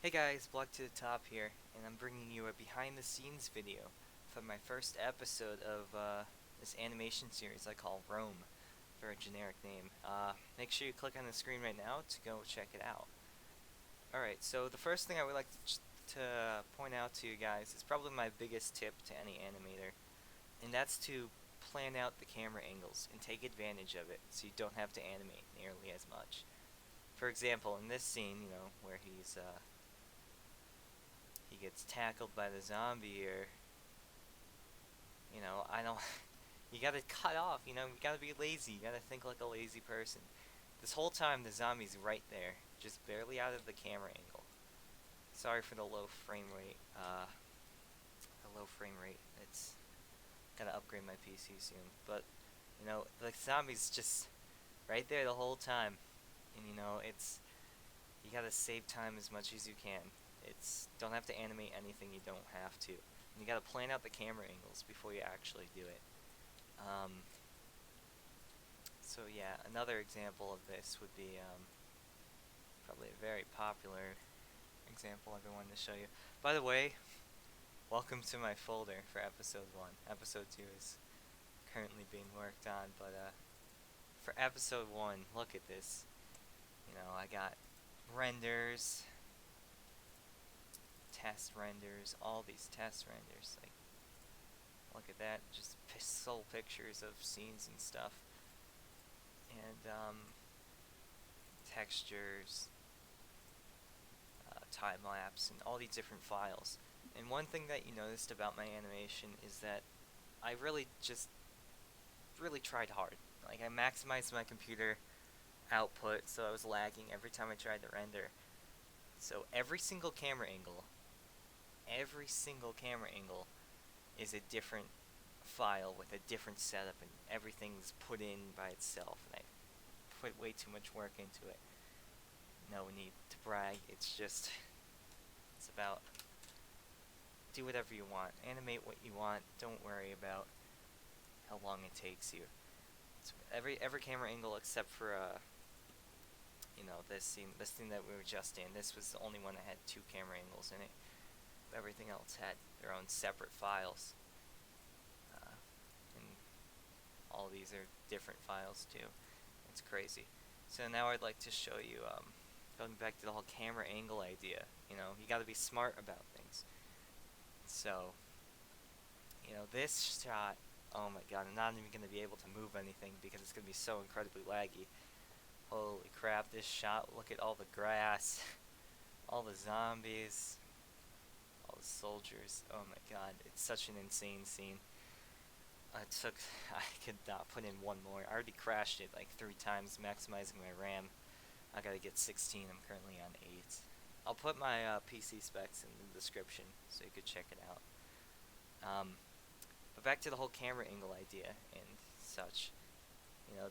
Hey guys, Block to the Top here, and I'm bringing you a behind the scenes video from my first episode of this animation series I call Rome, for a generic name. Make sure you click on the screen right now to go check it out. Alright, so the first thing I would like to point out to you guys is probably my biggest tip to any animator, and that's to plan out the camera angles and take advantage of it so you don't have to animate nearly as much. For example, in this scene, where he gets tackled by the zombie here. I don't. You gotta cut off. You gotta be lazy. You gotta think like a lazy person. This whole time, the zombie's right there, just barely out of the camera angle. Sorry for the low frame rate. It's gotta upgrade my PC soon. But the zombie's just right there the whole time, and it's you gotta save time as much as you can. It's don't have to animate anything you don't have to. And you gotta plan out the camera angles before you actually do it. Um, so yeah, another example of this would be probably a very popular example I've been wanting to show you. By the way, welcome to my folder for episode 1. Episode 2 is currently being worked on, but for episode 1, look at this. I got renders, test renders, all these test renders. Like, look at that, just soul pictures of scenes and stuff. And textures, time lapse, and all these different files. And one thing that you noticed about my animation is that I really tried hard. Like, I maximized my computer output, so I was lagging every time I tried to render. So every single camera angle is a different file with a different setup, and everything's put in by itself, and I put way too much work into it. No need to brag. It's about do whatever you want, animate what you want. Don't worry about how long it takes you. It's every camera angle except for this scene that we were just in. This was the only one that had two camera angles in it. Everything else had their own separate files, and all of these are different files too. It's crazy. So now I'd like to show you, going back to the whole camera angle idea. You got to be smart about things. So, this shot. Oh my god, I'm not even going to be able to move anything because it's going to be so incredibly laggy. Holy crap, this shot, look at all the grass, all the zombies, all the soldiers. Oh my god, it's such an insane scene. I could not put in one more. I already crashed it like 3 times, maximizing my RAM. I gotta get 16, I'm currently on 8. I'll put my PC specs in the description so you could check it out. But back to the whole camera angle idea and such.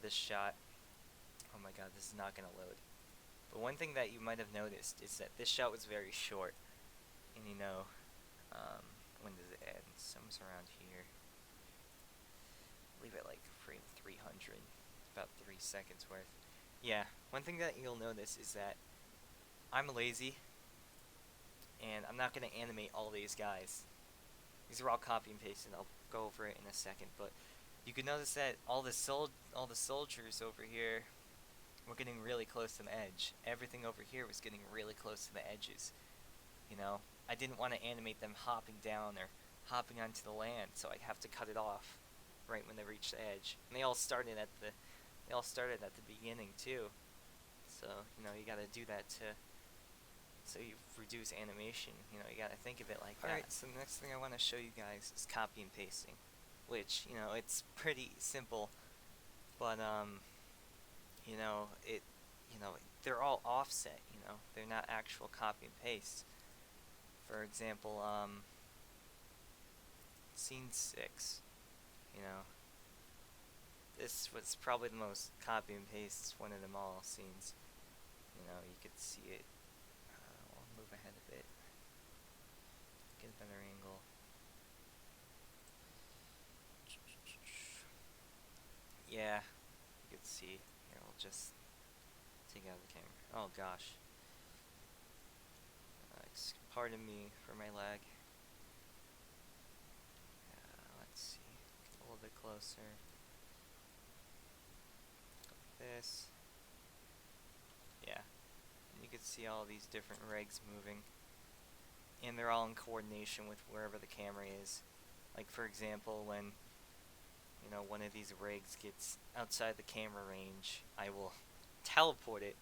This shot. Oh my god, this is not gonna load. But one thing that you might have noticed is that this shot was very short. And when does it end? Somewhere around here. Leave it like frame 300. About 3 seconds worth. Yeah, one thing that you'll notice is that I'm lazy, and I'm not going to animate all these guys. These are all copy and pasted. I'll go over it in a second, but you can notice that all the soldiers over here were getting really close to the edge. Everything over here was getting really close to the edges. I didn't want to animate them hopping down or hopping onto the land, so I'd have to cut it off right when they reached the edge. And they all started at the beginning too. So you got to do that so you reduce animation. You got to think of it like that. Alright, so the next thing I want to show you guys is copy and pasting, which it's pretty simple, but it they're all offset. They're not actual copy and paste. For example, scene 6. This was probably the most copy and paste one of them all scenes. You could see it. I'll move ahead a bit. Get a better angle. Yeah, you could see. Here, we'll just take out the camera. Oh gosh. pardon me for my lag. Let's see. Get a little bit closer. This. Yeah. And you can see all these different rigs moving. And they're all in coordination with wherever the camera is. Like, for example, when one of these rigs gets outside the camera range, I will teleport it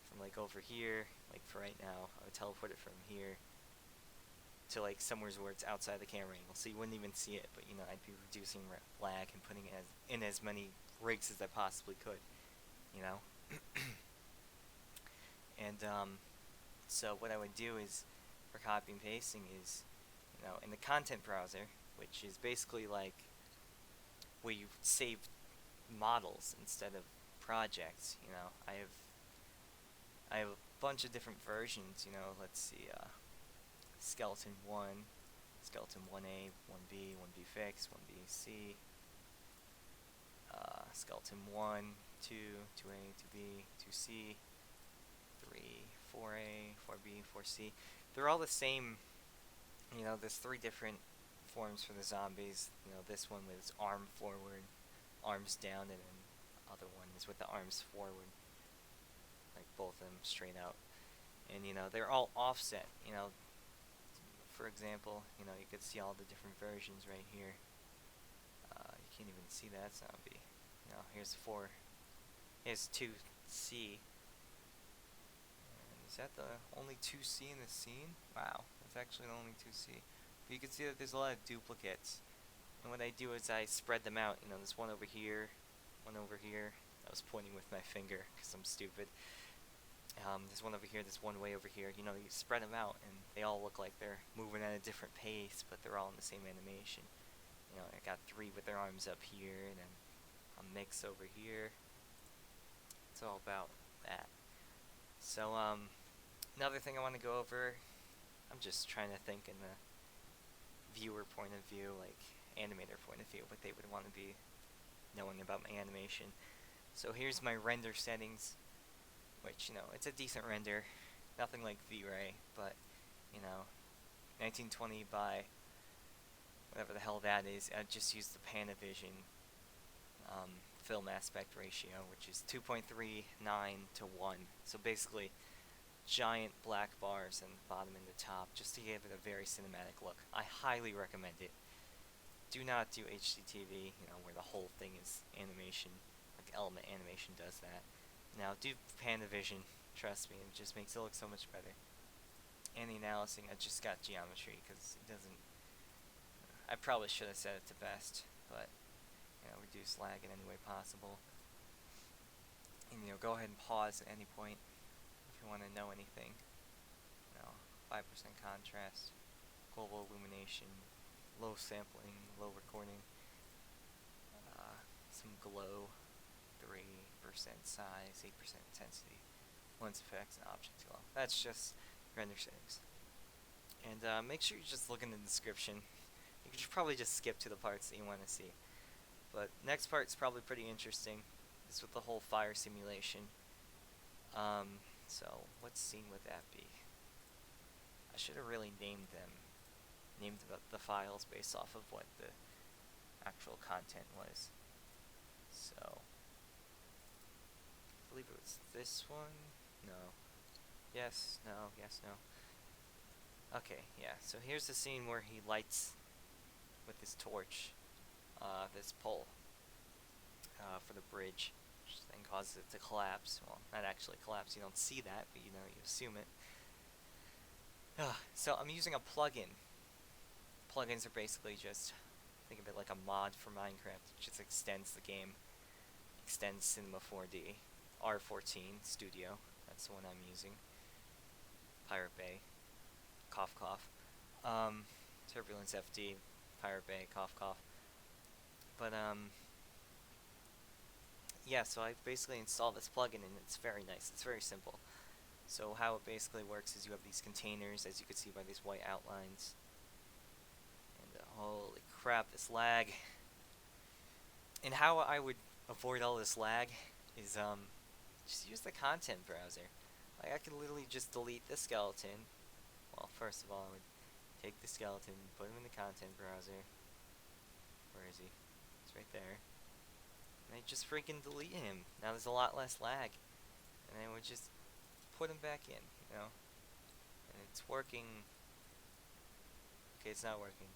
from like over here, like for right now, I would teleport it from here to like somewhere where it's outside the camera angle, so you wouldn't even see it, but I'd be reducing lag and putting it in as many rigs as I possibly could, you know? And so what I would do is, for copy and pasting is, in the content browser, which is basically like where you save models instead of projects, I have a bunch of different versions, let's see, skeleton 1, skeleton 1A, 1B, 1B fix, 1B C, skeleton 1, 2, 2A, 2B, 2C, 3, 4A, 4B, 4C. They're all the same, there's 3 different forms for the zombies. This one with arm forward, arms down, and then the other one is with the arms forward, like both of them straight out. And they're all offset. For example, you could see all the different versions right here. You can't even see that zombie. Here's 4. Here's 2C. And is that the only 2C in the scene? Wow, that's actually the only 2C. But you can see that there's a lot of duplicates. And what I do is I spread them out. There's one over here, one over here. I was pointing with my finger because I'm stupid. There's one over here, there's one way over here. You spread them out, and they all look like they're moving at a different pace, but they're all in the same animation. I got 3 with their arms up here, and then a mix over here. It's all about that. So, another thing I want to go over, I'm just trying to think in the viewer point of view, like animator point of view, what they would want to be knowing about my animation. So here's my render settings, which, it's a decent render, nothing like V-Ray, but, 1920 by whatever the hell that is. I just used the Panavision film aspect ratio, which is 2.39 to 1. So basically, giant black bars in the bottom and the top, just to give it a very cinematic look. I highly recommend it. Do not do HDTV, where the whole thing is animation, like Element Animation does that. Now, do Panavision, trust me, it just makes it look so much better. And the analyzing, I just got geometry, because it doesn't... I probably should have set it to best, but, reduce lag in any way possible. And, go ahead and pause at any point if you want to know anything. 5% contrast, global illumination, low sampling, low recording, some glow, 3% size, 8% intensity, lens effects, and object glow. That's just render settings. And make sure you just look in the description. You could probably just skip to the parts that you want to see. But next part's probably pretty interesting. It's with the whole fire simulation. So what scene would that be? I should have really named them. Named the files based off of what the actual content was. So, I believe it was this one? No. Yes, no, yes, no. Okay, yeah, so here's the scene where he lights with his torch this pole for the bridge, which then causes it to collapse. Well, not actually collapse, you don't see that, but you assume it. So I'm using a plugin. Plugins are basically just, think of it like a mod for Minecraft. It just extends the game. Extends Cinema 4D. R14 Studio. That's the one I'm using. Pirate Bay. Cough cough. Turbulence FD. Pirate Bay. Cough cough. But, yeah, so I basically installed this plugin, and it's very nice. It's very simple. So how it basically works is you have these containers, as you can see by these white outlines. And holy crap, this lag. And how I would avoid all this lag is just use the content browser. Like, I can literally just delete the skeleton, Well, first of all, I would take the skeleton, put him in the content browser. Where is he? He's right there. And I just freaking delete him. Now there's a lot less lag. And then we just put him back in, you know? And it's working. Okay, it's not working.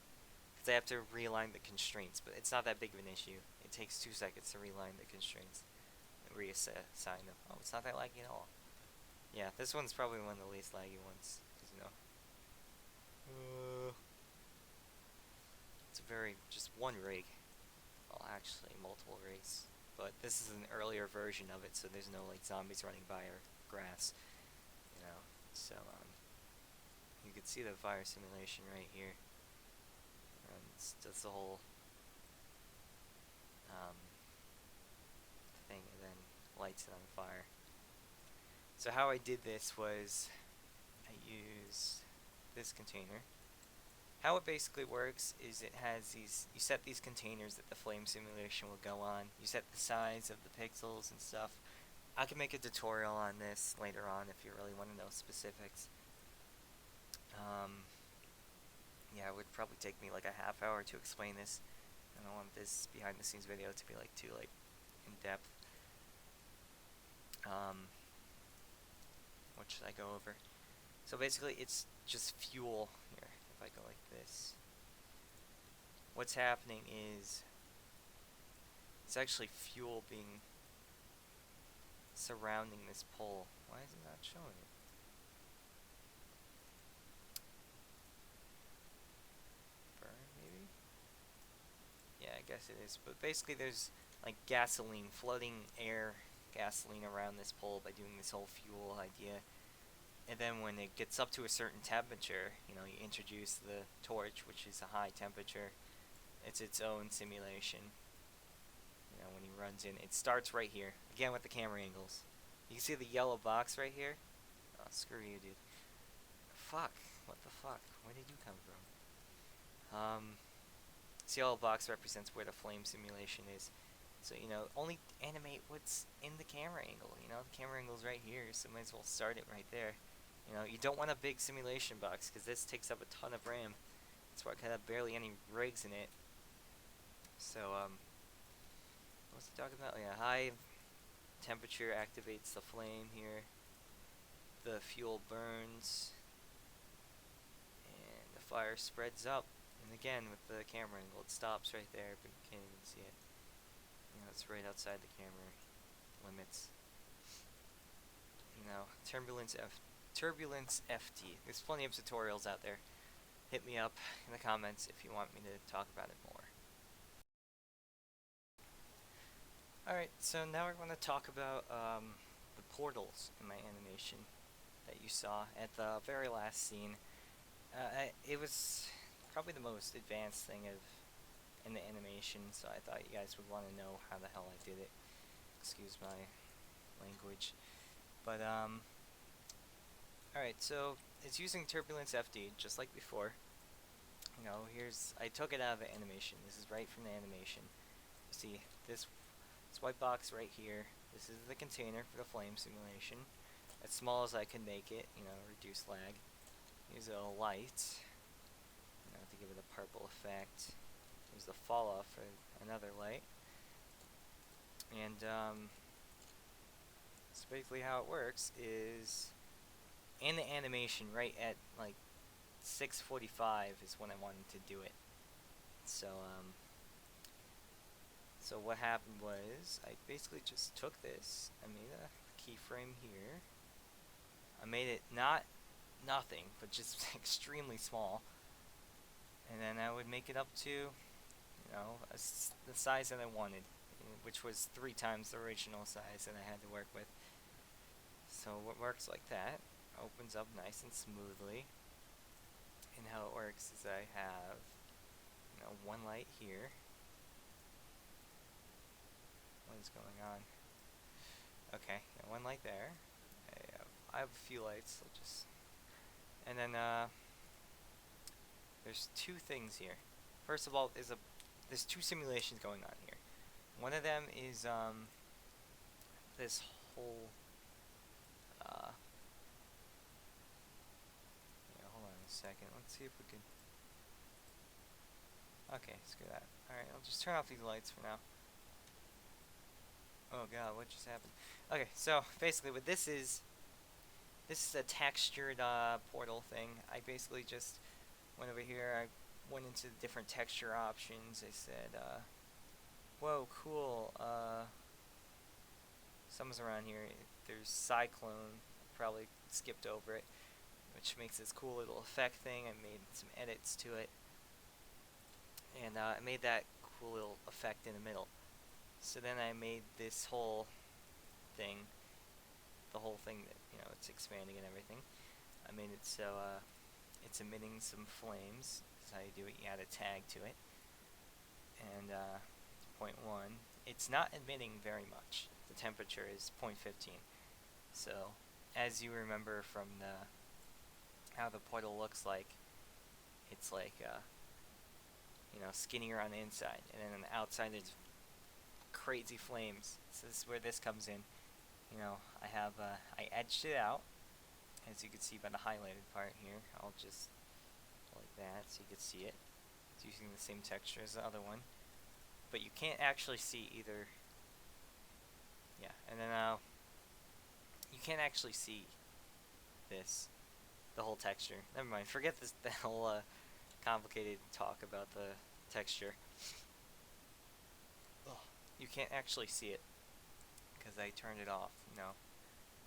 Because I have to realign the constraints, but it's not that big of an issue. It takes 2 seconds to realign the constraints. And reassign them. Oh, it's not that laggy at all. Yeah, this one's probably one of the least laggy ones. Because, you know. It's a very, just one rig. Well, actually, multiple rigs. But this is an earlier version of it, so there's no, like, zombies running by or grass. You know, so, you can see the fire simulation right here. And that's the whole, thing, and then lights it on fire. So how I did this was, I used this container. How it basically works is it has these, you set these containers that the flame simulation will go on. You set the size of the pixels and stuff. I can make a tutorial on this later on if you really want to know specifics. Yeah, it would probably take me like a half hour to explain this. I don't want this behind the scenes video to be like too like in depth. What should I go over? So basically it's just fuel here. If I go like this, what's happening is it's actually fuel being surrounding this pole. Why is it not showing it? Burn, maybe? Yeah, I guess it is. But basically there's like gasoline, floating air gasoline around this pole by doing this whole fuel idea. And then when it gets up to a certain temperature, you know, you introduce the torch, which is a high temperature. It's its own simulation. You know, when he runs in, it starts right here. Again with the camera angles. You can see the yellow box right here. Oh, screw you, dude. Fuck. What the fuck? Where did you come from? This yellow box represents where the flame simulation is. So, you know, only animate what's in the camera angle. You know, the camera angle's right here, so might as well start it right there. You know, you don't want a big simulation box, because this takes up a ton of RAM. That's why I have barely any rigs in it. So, what was I talking about? Oh, yeah, high temperature activates the flame here. The fuel burns. And the fire spreads up. And again, with the camera angle, it stops right there, but you can't even see it. You know, it's right outside the camera limits. You know, turbulence FT. There's plenty of tutorials out there. Hit me up in the comments if you want me to talk about it more. Alright, so now we're going to talk about the portals in my animation that you saw at the very last scene. It was probably the most advanced thing in the animation, so I thought you guys would want to know how the hell I did it. Excuse my language. But, alright, so it's using Turbulence FD, just like before. You know, I took it out of the animation. This is right from the animation. You see, this white box right here, this is the container for the flame simulation. As small as I can make it, you know, reduce lag. Use a light, you know, to give it a purple effect. There's the fall off for another light. And, so basically how it works is, in the animation, right at, like, 6:45 is when I wanted to do it. So, so what happened was, I basically just took this, I made a keyframe here. I made it not nothing, but just extremely small. And then I would make it up to, you know, the size that I wanted, which was 3 times the original size that I had to work with. So what works like that, opens up nice and smoothly. And how it works is I have, you know, one light here. What is going on? Okay, one light there. I have a few lights. I'll just, and then there's 2 things here. First of all, there's 2 simulations going on here. One of them is this whole yeah, hold on. second. Let's see if we can... Okay, screw that. Alright, I'll just turn off these lights for now. Oh god, what just happened? Okay, so basically what this is a textured portal thing. I basically just went over here, I went into the different texture options. I said, whoa, cool, something's around here. There's Cyclone, probably skipped over it, which makes this cool little effect thing. I made some edits to it, and I made that cool little effect in the middle. So then I made this whole thing, the whole thing that, you know, it's expanding and everything. I made it so it's emitting some flames. That's how you do it. You add a tag to it. And point 1, it's not emitting very much. The temperature is 0.15. So as you remember from how the portal looks like, it's like you know, skinnier on the inside, and then on the outside there's crazy flames. So this is where this comes in. You know, I edged it out, as you can see by the highlighted part here. I'll just like that so you can see it. It's using the same texture as the other one, but you can't actually see either. Yeah, and then you can't actually see this, the whole texture. Never mind, forget this, the whole complicated talk about the texture. Ugh. You can't actually see it because I turned it off. You know,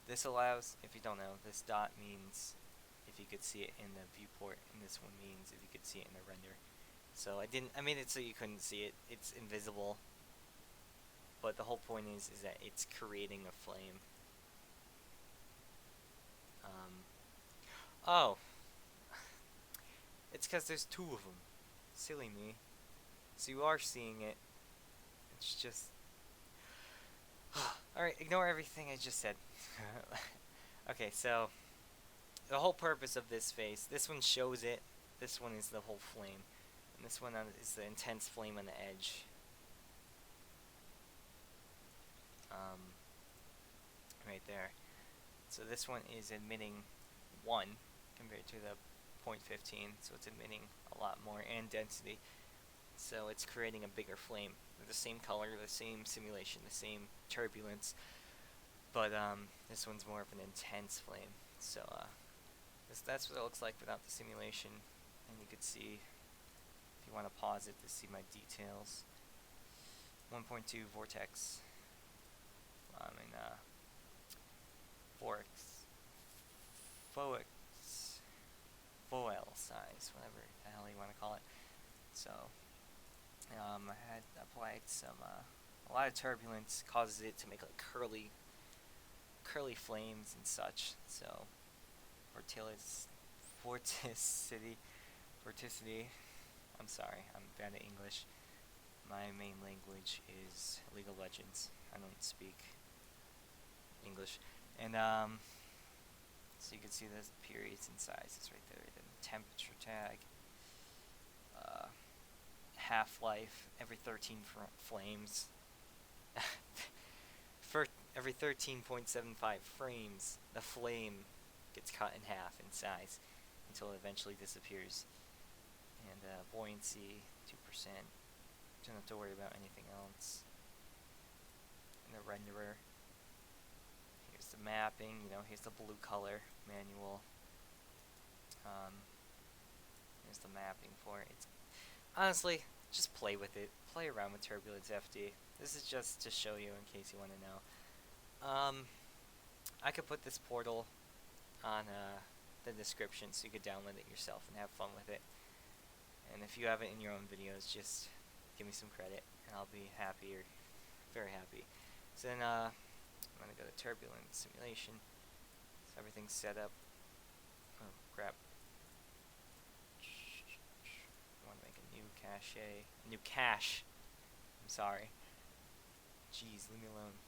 this allows, if you don't know, this dot means if you could see it in the viewport, and this one means if you could see it in the render. So I made it so you couldn't see it. It's invisible, but the whole point is that it's creating a flame. Oh, it's because there's two of them. Silly me. So you are seeing it. It's just... Alright, ignore everything I just said. Okay, so the whole purpose of this face, this one shows it, this one is the whole flame, and this one is the intense flame on the edge. Right there. So this one is emitting 1 compared to the 0.15, so it's emitting a lot more, and density. So it's creating a bigger flame. They're the same color, the same simulation, the same turbulence, but this one's more of an intense flame. So that's what it looks like without the simulation. And you could see, if you want to pause it to see my details, 1.2 vortex. Foil size, whatever the hell you want to call it. So I had applied some a lot of turbulence, causes it to make like curly flames and such. So vorticity. I'm sorry, I'm bad at English. My main language is League of Legends. I don't speak English. And so you can see the periods and sizes right there. The temperature tag, half-life, every 13 flames. For every 13.75 frames, the flame gets cut in half in size until it eventually disappears. And buoyancy, 2%. Don't have to worry about anything else. And the renderer. Here's the mapping, you know, here's the blue color manual. Here's the mapping for it. It's honestly, just play with it. Play around with Turbulence FD. This is just to show you in case you want to know. I could put this portal on the description so you could download it yourself and have fun with it. And if you have it in your own videos, just give me some credit and I'll be happy, or very happy. So then I'm going to go to Turbulence Simulation. So everything's set up. Oh crap. I want to make a new cache. I'm sorry. Jeez, leave me alone.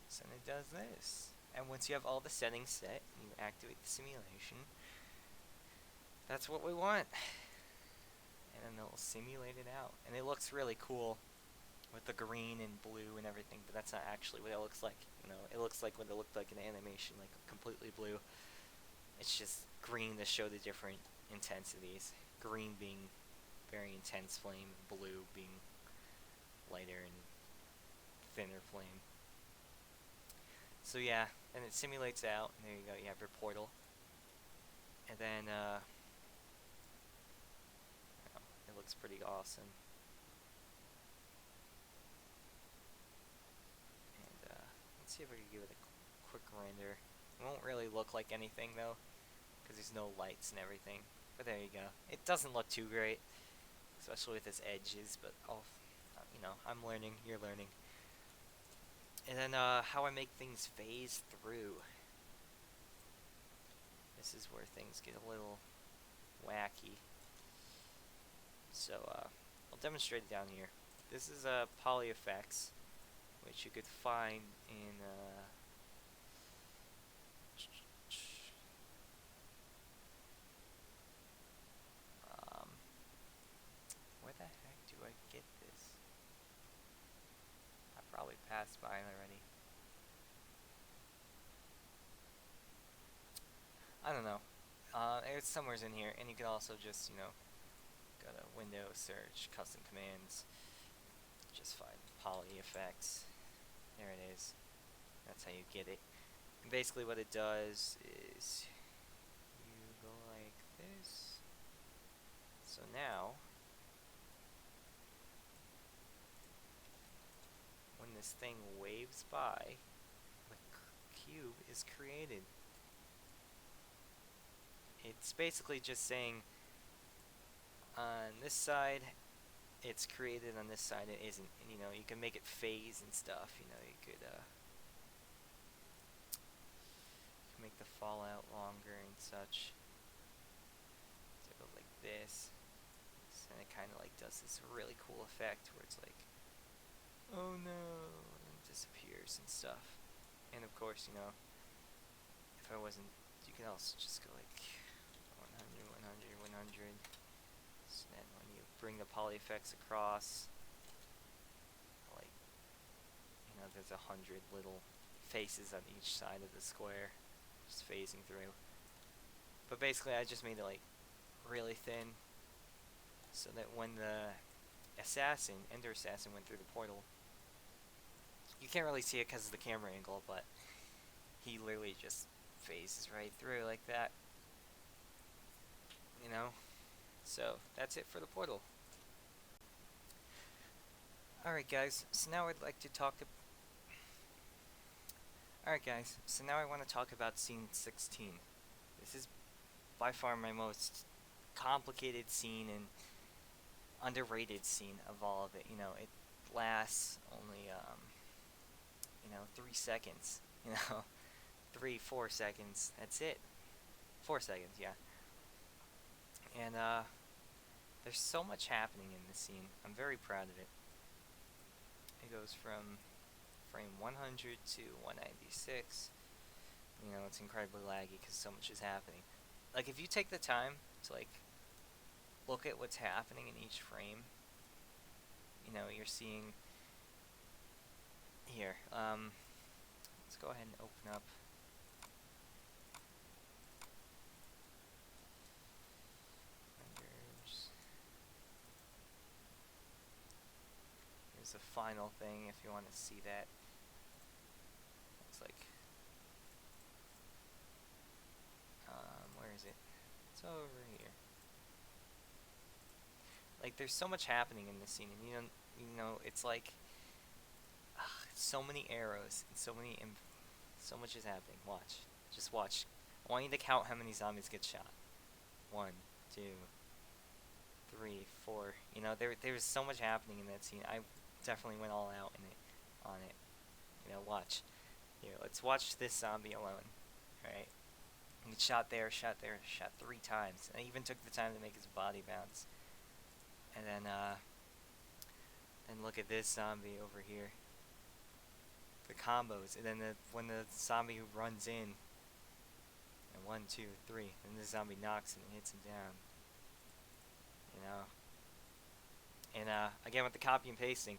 So then it does this. And once you have all the settings set and you activate the simulation, that's what we want. And then it'll simulate it out. And it looks really cool with the green and blue and everything, but that's not actually what it looks like. You know, it looks like what it looked like in the animation, like completely blue. It's just green to show the different intensities. Green being very intense flame, blue being lighter and thinner flame. So yeah, and it simulates out, and there you go, you have your portal. And then, it looks pretty awesome. And, let's see if we can give it a quick render. It won't really look like anything, though, because there's no lights and everything. But there you go. It doesn't look too great, especially with its edges, but I'm learning, you're learning. And then, how I make things phase through. This is where things get a little wacky. So, I'll demonstrate it down here. This is poly effects, which you could find in where the heck do I get this? I probably passed by it already. I don't know. It's somewhere's in here, and you can also just, go to Windows, search, custom commands, just find poly effects. There it is. That's how you get it. And basically what it does is you go like this. So now, when this thing waves by, the cube is created. It's basically just saying on this side it's created, on this side it isn't. And you can make it phase and stuff. You could make the fallout longer and such. So it goes like this. And it kind of like does this really cool effect where it's like, oh no, and it disappears and stuff. And of course, if I wasn't, you can also just go like 100, 100, 100. So then when you bring the poly effects across, like, there's 100 little faces on each side of the square, just phasing through. But basically I just made it like really thin, so that when the Ender Assassin went through the portal, you can't really see it because of the camera angle, but he literally just phases right through like that. So that's it for the portal. Alright guys, so now I'd like to talk Alright guys, so now I want to talk about scene 16. This is by far my most complicated scene and underrated scene of all of it. It lasts only 3 seconds. 3-4 seconds. That's it. 4 seconds, yeah. And there's so much happening in this scene. I'm very proud of it. It goes from frame 100 to 196. It's incredibly laggy because so much is happening. Like, if you take the time to look at what's happening in each frame, you're seeing here. Let's go ahead and open up renders. Here's the final thing if you want to see that. It's like, where is it? It's over here. Like, there's so much happening in this scene, and it's like so many arrows and so much is happening. Watch, just watch. I want you to count how many zombies get shot. 1, 2, 3, 4. There's so much happening in that scene. I definitely went all out on it. Watch. Here, let's watch this zombie alone. Alright. He gets shot there, shot 3 times. And I even took the time to make his body bounce. And then look at this zombie over here. The combos, and then when the zombie who runs in, and 1, 2, 3, and the zombie knocks him and hits him down. And again with the copy and pasting,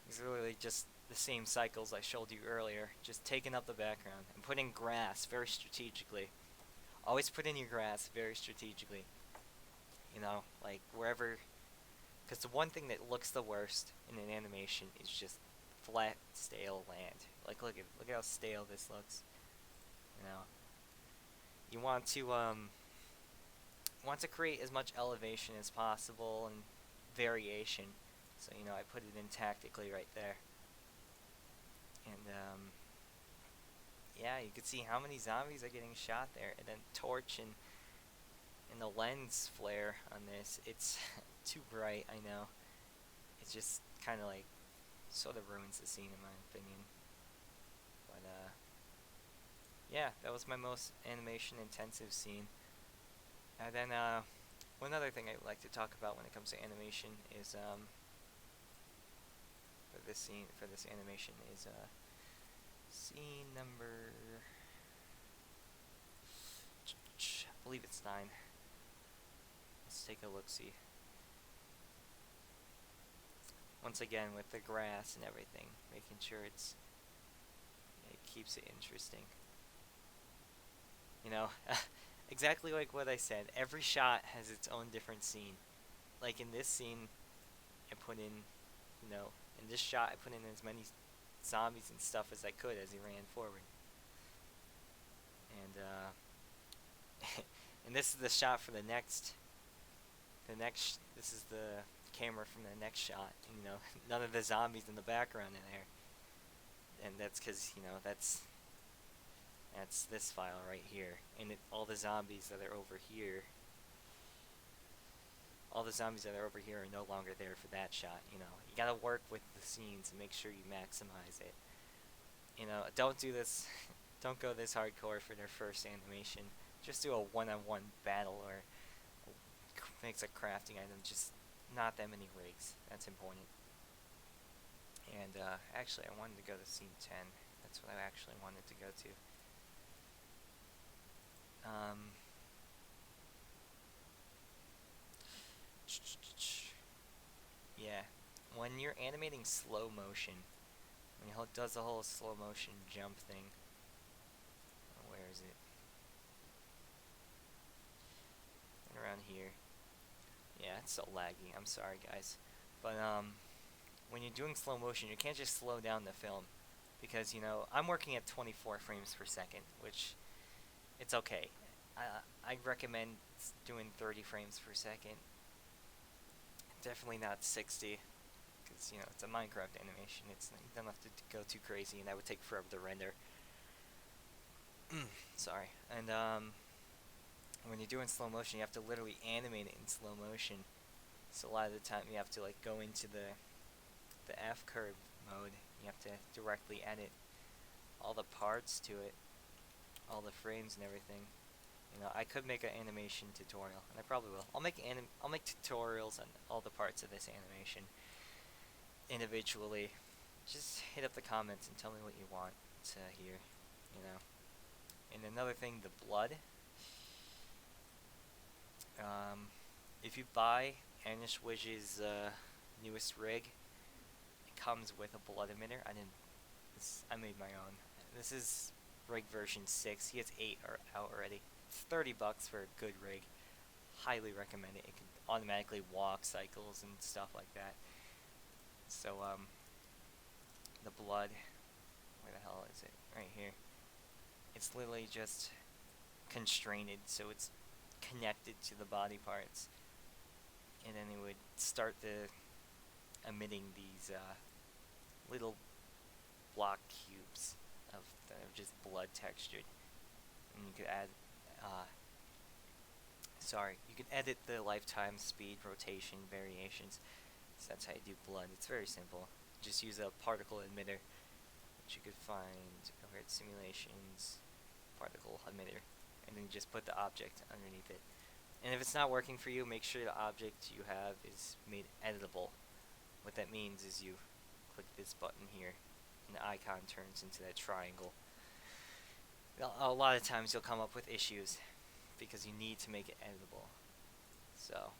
it's literally just the same cycles I showed you earlier, just taking up the background and putting grass very strategically. Always put in your grass very strategically. You know, like wherever, because the one thing that looks the worst in an animation is just flat, stale land. Like look at how stale this looks. You know, you want to create as much elevation as possible and variation. So you know, I put it in tactically right there, and yeah, you can see how many zombies are getting shot there, and then torch and the lens flare on this. It's too bright, I know. It just kind of like sort of ruins the scene in my opinion. But yeah, that was my most animation intensive scene. And then one other thing I'd like to talk about when it comes to animation is for this animation is scene number, I believe it's 9. Let's take a look see. Once again with the grass and everything, making sure it keeps it interesting. You know, exactly like what I said. Every shot has its own different scene. Like in this scene, I put in, you know, in this shot I put in as many zombies and stuff as I could as he ran forward. And and this is the shot for the next. This is the camera from the next shot. You know, none of the zombies in the background in there. And that's because you know that's this file right here, and all the zombies that are over here. All the zombies that are over here are no longer there for that shot. You know, you gotta work with the scenes and make sure you maximize it. You know, don't do this. Don't go this hardcore for their first animation. Just do a one-on-one battle or makes a crafting item. Just not that many rigs. That's important. And actually, I wanted to go to scene 10. That's what I actually wanted to go to. Yeah, when you're animating slow motion, when he does the whole slow motion jump thing, where is it? And around here. Yeah, it's so laggy. I'm sorry, guys, but when you're doing slow motion, you can't just slow down the film, because you know I'm working at 24 frames per second, which it's okay. I recommend doing 30 frames per second. Definitely not 60, because you know it's a Minecraft animation. You don't have to go too crazy, and that would take forever to render. Sorry. And when you're doing slow motion, you have to literally animate it in slow motion. So a lot of the time, you have to like go into the F curve mode. You have to directly edit all the parts to it, all the frames and everything. You know, I could make an animation tutorial, and I probably will. I'll make tutorials on all the parts of this animation individually. Just hit up the comments and tell me what you want to hear, you know. And another thing, the blood. If you buy Anishwish's newest rig, it comes with a blood emitter. I made my own. This is rig version 6. He has 8 out already. It's $30 for a good rig. Highly recommend it. It can automatically walk cycles and stuff like that. So the blood, where the hell is it? Right here. It's literally just constrained, so it's connected to the body parts, and then it would start emitting these little block cubes of just blood textured, and you could add you could edit the lifetime, speed, rotation, variations. So that's how you do blood. It's very simple. Just use a particle emitter, which you could find over at simulations, particle emitter, and then you just put the object underneath it. And if it's not working for you, make sure the object you have is made editable. What that means is you click this button here, and the icon turns into that triangle. A lot of times you'll come up with issues because you need to make it editable. So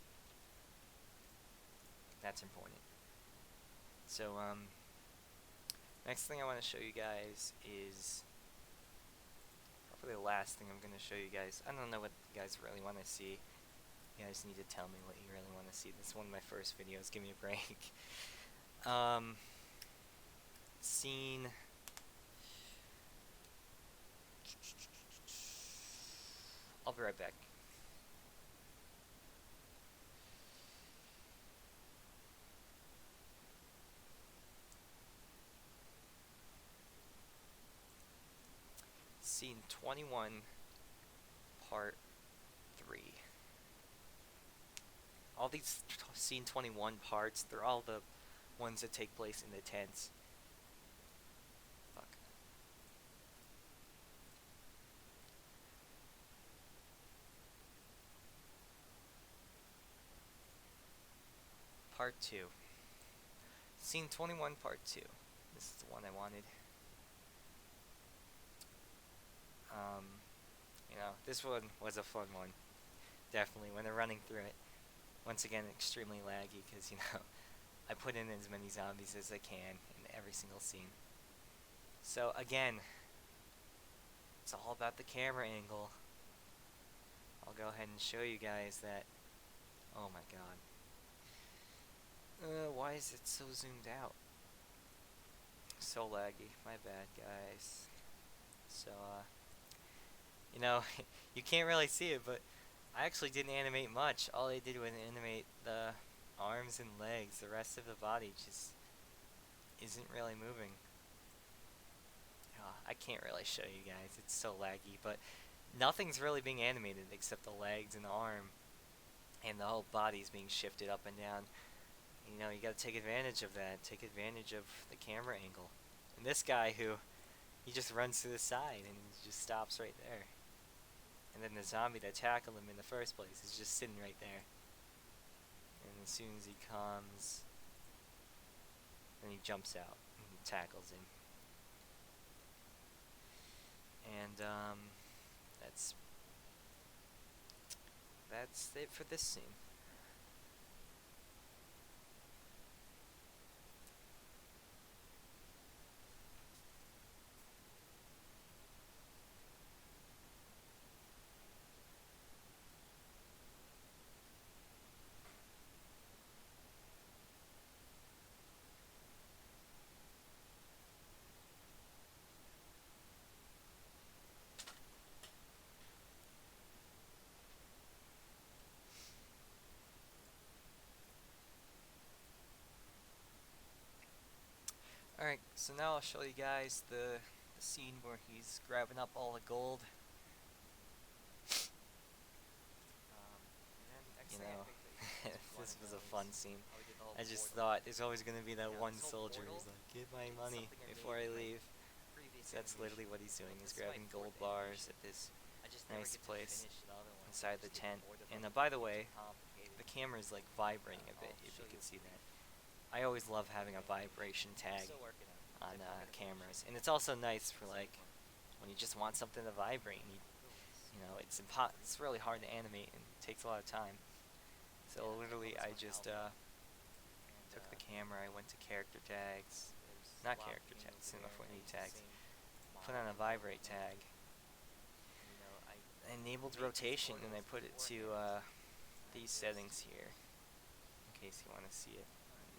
that's important. So next thing I want to show you guys is probably the last thing I'm going to show you guys. I don't know what you guys really want to see. You guys need to tell me what you really want to see. This is one of my first videos. Give me a break. Scene. I'll be right back. Scene 21, part 3. All these scene 21 parts, they're all the ones that take place in the tents. Fuck. Part 2. Scene 21, part 2. This is the one I wanted. This one was a fun one. Definitely, when they're running through it. Once again, extremely laggy, because, I put in as many zombies as I can in every single scene. So, again, it's all about the camera angle. I'll go ahead and show you guys that. Oh my god. Why is it so zoomed out? So laggy. My bad, guys. So, you can't really see it, but I actually didn't animate much. All I did was animate the arms and legs. The rest of the body just isn't really moving. I can't really show you guys. It's so laggy, but nothing's really being animated except the legs and the arm. And the whole body's being shifted up and down. You gotta take advantage of that. Take advantage of the camera angle. And this guy he just runs to the side and he just stops right there. And then the zombie that tackled him in the first place is just sitting right there. And as soon as he comes, then he jumps out and tackles him. And that's it for this scene. Alright, so now I'll show you guys the scene where he's grabbing up all the gold. This was a fun scene. I just thought there's always going to be that one soldier who's like, get my money before I leave. So that's literally what he's doing. He's grabbing gold bars at this nice place inside the tent. And by the way, the camera is like vibrating a bit, if you can see that. I always love having a vibration tag on cameras, and it's also nice for like when you just want something to vibrate. And it's really hard to animate and it takes a lot of time. So literally, I just took the camera. I went to character tags, not character tags, cinema 4D tags. Put on a vibrate tag. I enabled rotation, and I put it to these settings here, in case you want to see it.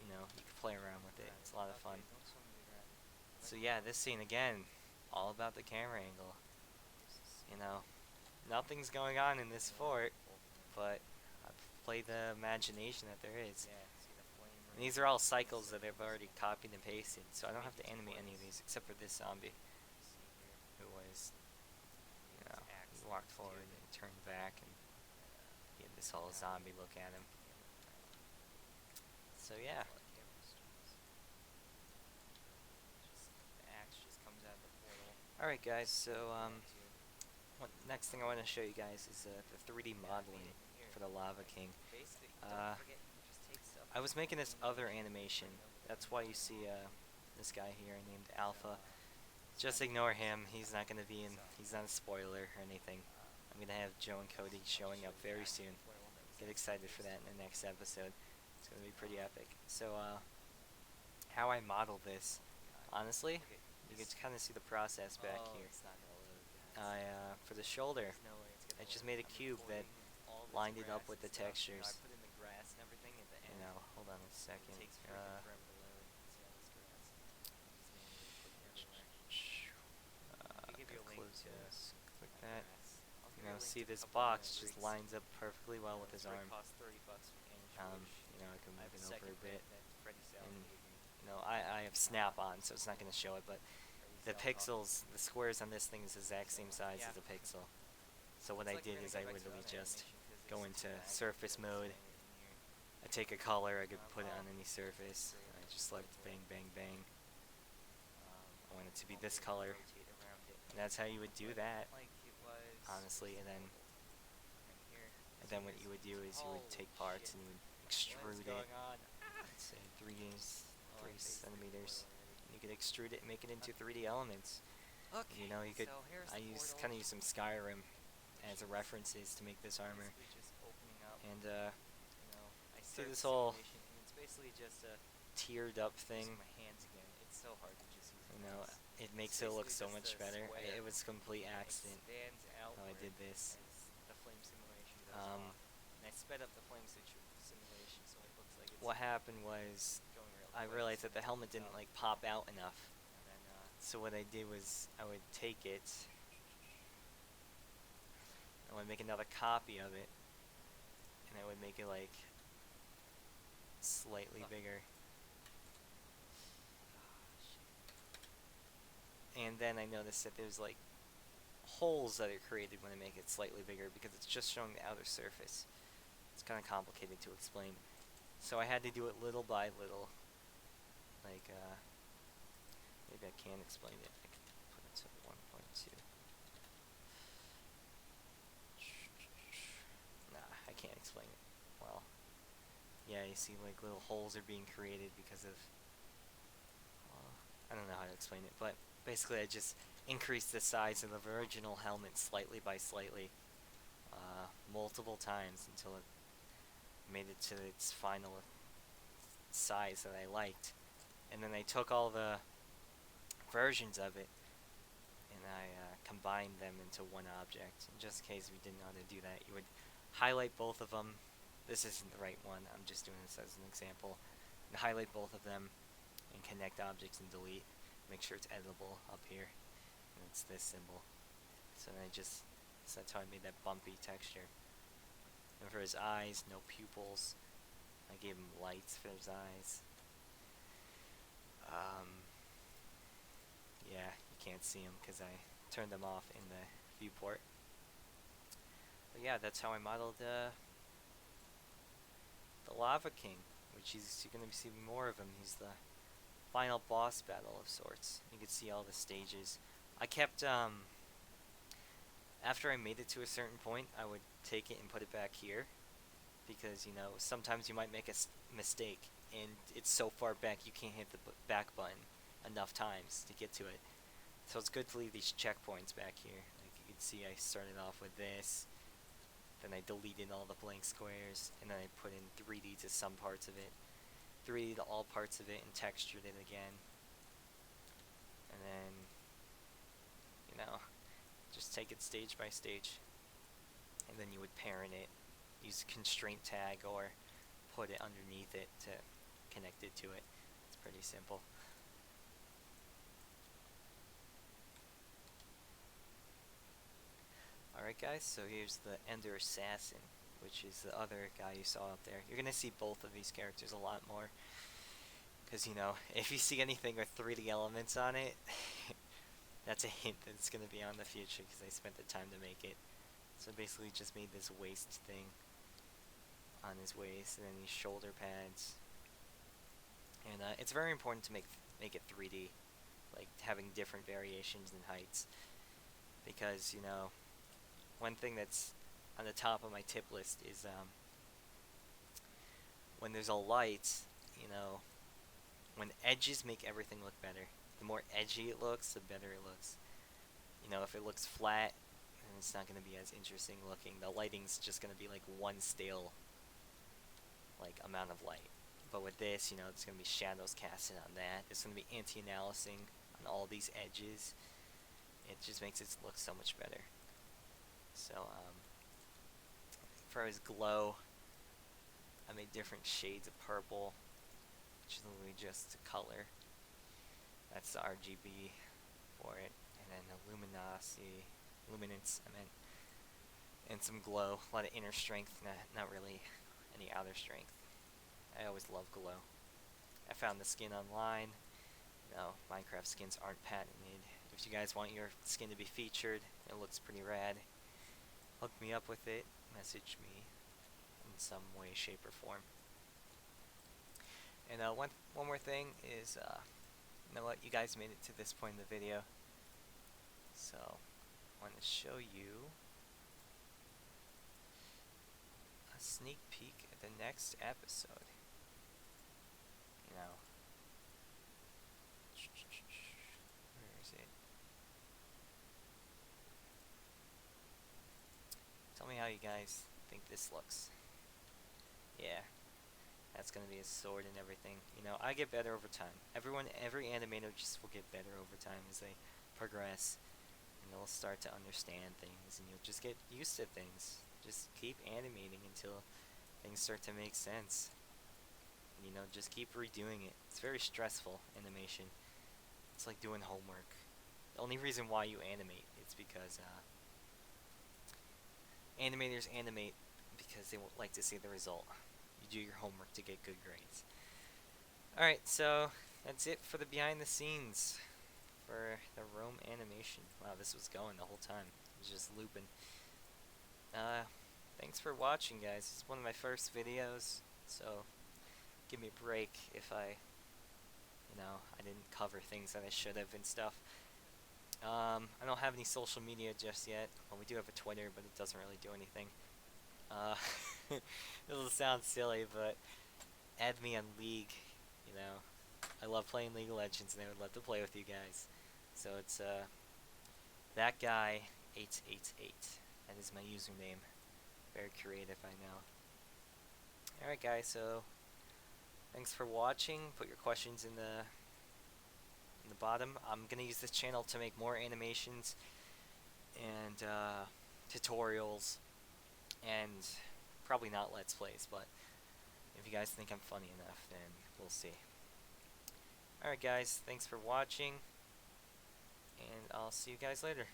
You can play around with it. It's a lot of fun. So yeah, this scene again, all about the camera angle. Nothing's going on in this fort, but I've played the imagination that there is. And these are all cycles that I've already copied and pasted, so I don't have to animate any of these except for this zombie, who was, he walked forward and turned back, and he had this whole zombie look at him. So yeah. Alright guys, so next thing I want to show you guys is the 3D modeling for the Lava King. I was making this other animation. That's why you see this guy here named Alpha. Just ignore him. He's not going to be in. He's not a spoiler or anything. I'm going to have Joe and Cody showing up very soon. Get excited for that in the next episode. It's going to be pretty epic. So how I model this, honestly, you can kind of see the process back here. For the shoulder, I just made a cube that this lined it grass up with and the stuff. You know, I textures. put in the grass and everything at the You end. know, hold on a It second. takes freaking forever to load. See all this grass? Just manually putting everywhere. I could give you Gotta a link close to this. Click my that. grass. I'll give You you know, a link see to a this couple of my box just rigs. lines up perfectly well with This his rig arm. costs $30 from Annie Schwartz. You know, I can I move have a it over second a rig bit. that Freddie Sal And, gave me. you know, I have snap on, so it's not going to show it, but Freddie the Sal pixels, the squares on this thing is the exact So, same size yeah. as a pixel. So what Looks I like we're did gonna is go I back to the literally other just animation because go there's into two bags surface that mode. explain it in here. I take a color, I could put it Oh, on any surface. great. I I just just select like bang, bang, bang. I want it to be I'll this able to color. rotate around it. And that's how you would do But that, like it was honestly. And then, right here. So what you would do is you would holy take parts shit. and you would What is extrude it. going on? Let's say 3 Oh, I faced the centimeters. portal already. And you could extrude it and make it into 3D elements. Okay, You know, you could. so here's I the use portal. kind of use some Skyrim as a Which is references to make this armor. basically just opening up. And You know, I see start this the whole simulation, and it's basically just tiered up using thing. my hands again. It's so hard to just use You my know, hands. it It's makes it look basically so just much a better. square It was a complete that accident expands how I outward did this. as the flame simulation goes Um, off. And I sped up the flame simulation so it looks like it's what happened was going real I quick, realized so that the it helmet opens didn't up. like pop out enough. And then So what I did was I would take it, I would make another copy of it, and I would make it like slightly bigger. And then I noticed that there's like holes that are created when I make it slightly bigger because it's just showing the outer surface. It's kind of complicated to explain. So I had to do it little by little. Like, maybe I can explain it. I can put it to 1.2. Nah, I can't explain it. Well, yeah, you see like little holes are being created because of, well, I don't know how to explain it, but basically I just increased the size of the original helmet slightly by slightly, multiple times until it made it to its final size that I liked. And then I took all the versions of it and I combined them into one object. And just in case we didn't know how to do that, you would highlight both of them. This isn't the right one, I'm just doing this as an example. And highlight both of them and connect objects and delete. Make sure it's editable up here. And it's this symbol. So then so that's how I made that bumpy texture. And for his eyes, no pupils. I gave him lights for his eyes. Yeah, you can't see them because I turned them off in the viewport. But yeah, that's how I modeled the Lava King, which you're going to be seeing more of him. He's the final boss battle of sorts. You can see all the stages. I kept, after I made it to a certain point, I would take it and put it back here. Because, you know, sometimes you might make a mistake, and it's so far back you can't hit the back button enough times to get to it. So it's good to leave these checkpoints back here. Like you can see I started off with this, then I deleted all the blank squares, and then I put in 3D to some parts of it, 3D to all parts of it, and textured it again. And then, you know, just take it stage by stage. And then you would parent it, use constraint tag, or put it underneath it to connect it to it. It's pretty simple. Alright guys, so here's the Ender Assassin, which is the other guy you saw up there. You're going to see both of these characters a lot more. Because, you know, if you see anything with 3D elements on it, that's a hint that it's going to be on the future because I spent the time to make it. So basically just made this waist thing on his waist and then these shoulder pads. And it's very important to make it 3D, like having different variations in heights. Because, you know, one thing that's on the top of my tip list is when there's a light, you know, when edges make everything look better. The more edgy it looks, the better it looks. You know, if it looks flat, then it's not going to be as interesting looking. The lighting's just going to be like one stale like amount of light. But with this, you know, it's going to be shadows casted on that. It's going to be anti-analyzing on all these edges. It just makes it look so much better. So, for his glow, I made different shades of purple, which is literally just a color. That's the RGB for it, and then the luminance, I meant, and some glow, a lot of inner strength, not really any outer strength. I always love glow. I found the skin online. No, Minecraft skins aren't patented. If you guys want your skin to be featured, it looks pretty rad. Hook me up with it. Message me in some way, shape, or form. And one more thing is, you know what? You guys made it to this point in the video, so I want to show you a sneak peek at the next episode. You know, where is it? Tell me how you guys think this looks. Yeah, that's gonna be a sword and everything. You know, I get better over time. Every animator just will get better over time as they progress, and they'll start to understand things, and you'll just get used to things. Just keep animating until things start to make sense. And, you know, just keep redoing it. It's very stressful, animation. It's like doing homework. The only reason why you animate is because animators animate because they like to see the result. You do your homework to get good grades. Alright, so that's it for the behind the scenes for the Rome animation. Wow, this was going the whole time. It was just looping. Thanks for watching, guys. It's one of my first videos, so give me a break if I didn't cover things that I should have and stuff. I don't have any social media just yet. Well, we do have a Twitter, but it doesn't really do anything. It'll sound silly, but add me on League. You know, I love playing League of Legends, and I would love to play with you guys. So it's that guy 888. That is my username. Very creative, I know. All right, guys. So thanks for watching. Put your questions in the bottom. I'm gonna use this channel to make more animations and tutorials, and probably not Let's Plays, but if you guys think I'm funny enough, then we'll see. Alright guys, thanks for watching, and I'll see you guys later.